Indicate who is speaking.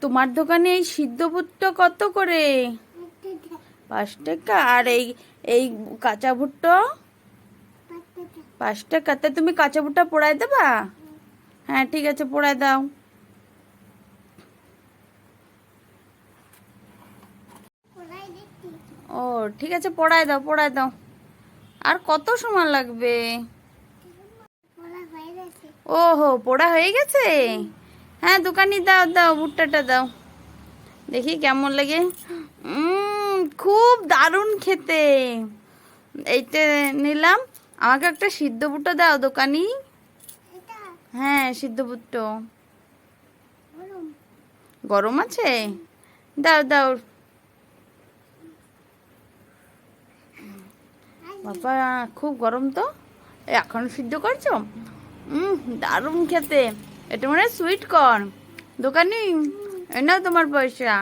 Speaker 1: তোমার দোকানে এই সিদ্ধ ভুট্টা কত করে? 5 টাকা। আর এই এই কাঁচা ভুট্টা? 5 টাকা। তা তুমি কাঁচা ভুট্টা পোড়ায় দেবা? হ্যাঁ ঠিক আছে, পোড়ায় দাও। ও ঠিক আছে, পোড়ায় দাও, পোড়ায় দাও। আর কত সময় লাগবে? ওহো, পোড়া হয়ে গেছে। হ্যাঁ দোকানি, দাও দাও, ভুট্টাটা দাও, দেখি কেমন লাগে। খুব দারুণ খেতে। এইটা নিলাম। আমাকে একটা সিদ্ধ ভুট্টা দাও দোকানি। হ্যাঁ সিদ্ধ ভুট্টা। গরম আছে? দাও দাও। বাবা, খুব গরম তো। এখন সিদ্ধ করছো? দারুণ খেতে। এটা মানে সুইট কর্ন। দোকানি, এ নাও তোমার পয়সা।